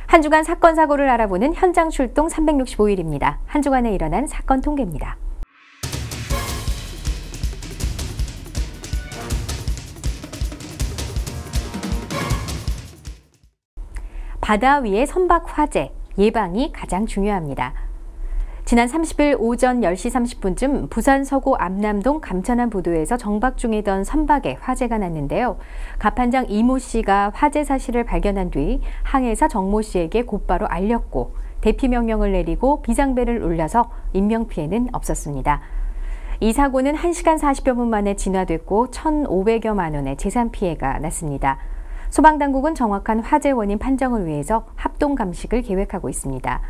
한 주간 사건 사고를 알아보는 현장 출동 365일입니다. 한 주간에 일어난 사건 통계입니다. 바다 위의 선박 화재, 예방이 가장 중요합니다. 지난 30일 오전 10시 30분쯤 부산 서구 암남동 감천항 부두에서 정박 중이던 선박에 화재가 났는데요. 갑판장 이모 씨가 화재 사실을 발견한 뒤 항해사 정모 씨에게 곧바로 알렸고 대피 명령을 내리고 비상벨을 울려서 인명피해는 없었습니다. 이 사고는 1시간 40여 분 만에 진화됐고 1,500여만 원의 재산 피해가 났습니다. 소방당국은 정확한 화재 원인 판정을 위해서 합동 감식을 계획하고 있습니다.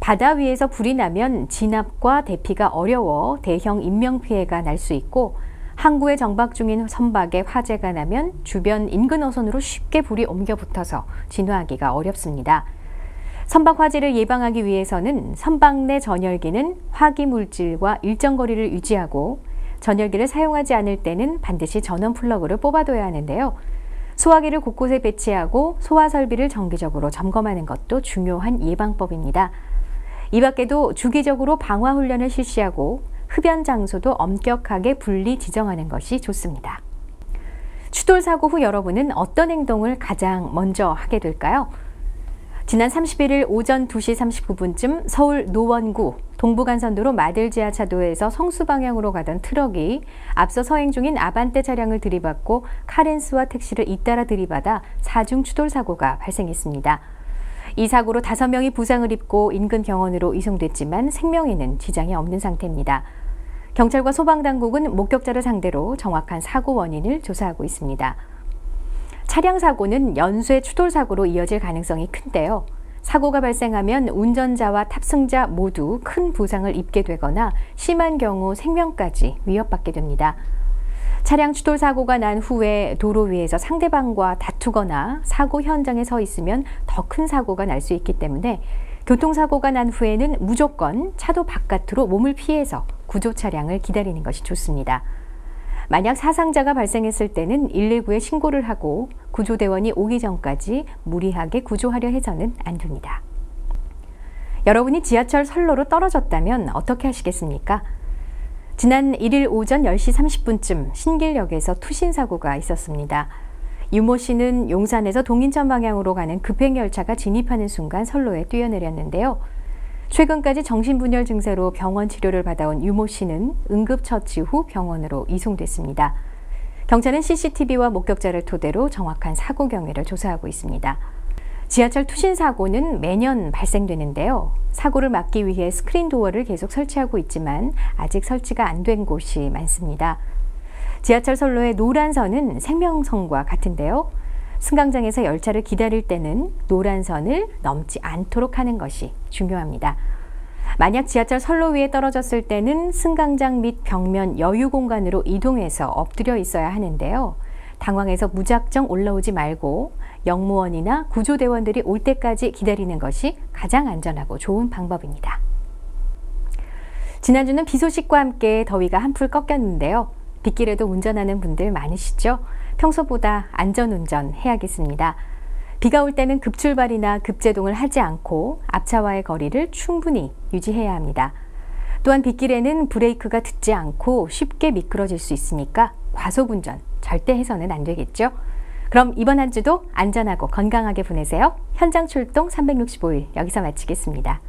바다 위에서 불이 나면 진압과 대피가 어려워 대형 인명피해가 날 수 있고 항구에 정박 중인 선박에 화재가 나면 주변 인근 어선으로 쉽게 불이 옮겨 붙어서 진화하기가 어렵습니다. 선박 화재를 예방하기 위해서는 선박 내 전열기는 화기물질과 일정 거리를 유지하고 전열기를 사용하지 않을 때는 반드시 전원 플러그를 뽑아둬야 하는데요. 소화기를 곳곳에 배치하고 소화 설비를 정기적으로 점검하는 것도 중요한 예방법입니다. 이 밖에도 주기적으로 방화 훈련을 실시하고 흡연 장소도 엄격하게 분리 지정하는 것이 좋습니다. 추돌 사고 후 여러분은 어떤 행동을 가장 먼저 하게 될까요? 지난 31일 오전 2시 39분쯤 서울 노원구 동부간선도로 마들지하차도에서 성수 방향으로 가던 트럭이 앞서 서행 중인 아반떼 차량을 들이받고 카렌스와 택시를 잇따라 들이받아 4중 추돌 사고가 발생했습니다. 이 사고로 5명이 부상을 입고 인근 병원으로 이송됐지만 생명에는 지장이 없는 상태입니다. 경찰과 소방당국은 목격자를 상대로 정확한 사고 원인을 조사하고 있습니다. 차량 사고는 연쇄 추돌 사고로 이어질 가능성이 큰데요. 사고가 발생하면 운전자와 탑승자 모두 큰 부상을 입게 되거나 심한 경우 생명까지 위협받게 됩니다. 차량 추돌 사고가 난 후에 도로 위에서 상대방과 다투거나 사고 현장에 서 있으면 더 큰 사고가 날 수 있기 때문에 교통사고가 난 후에는 무조건 차도 바깥으로 몸을 피해서 구조 차량을 기다리는 것이 좋습니다. 만약 사상자가 발생했을 때는 119에 신고를 하고 구조대원이 오기 전까지 무리하게 구조하려 해서는 안 됩니다. 여러분이 지하철 선로로 떨어졌다면 어떻게 하시겠습니까? 지난 1일 오전 10시 30분쯤 신길역에서 투신 사고가 있었습니다. 유모 씨는 용산에서 동인천 방향으로 가는 급행열차가 진입하는 순간 선로에 뛰어내렸는데요. 최근까지 정신분열 증세로 병원 치료를 받아온 유모 씨는 응급처치 후 병원으로 이송됐습니다. 경찰은 CCTV와 목격자를 토대로 정확한 사고 경위를 조사하고 있습니다. 지하철 투신 사고는 매년 발생되는데요. 사고를 막기 위해 스크린 도어를 계속 설치하고 있지만 아직 설치가 안 된 곳이 많습니다. 지하철 선로의 노란 선은 생명선과 같은데요. 승강장에서 열차를 기다릴 때는 노란 선을 넘지 않도록 하는 것이 중요합니다. 만약 지하철 선로 위에 떨어졌을 때는 승강장 및 벽면 여유 공간으로 이동해서 엎드려 있어야 하는데요. 당황해서 무작정 올라오지 말고 역무원이나 구조대원들이 올 때까지 기다리는 것이 가장 안전하고 좋은 방법입니다. 지난주는 비 소식과 함께 더위가 한풀 꺾였는데요. 빗길에도 운전하는 분들 많으시죠? 평소보다 안전운전 해야겠습니다. 비가 올 때는 급출발이나 급제동을 하지 않고 앞차와의 거리를 충분히 유지해야 합니다. 또한 빗길에는 브레이크가 듣지 않고 쉽게 미끄러질 수 있으니까 과속운전 절대 해서는 안 되겠죠? 그럼 이번 한 주도 안전하고 건강하게 보내세요. 현장 출동 365일 여기서 마치겠습니다.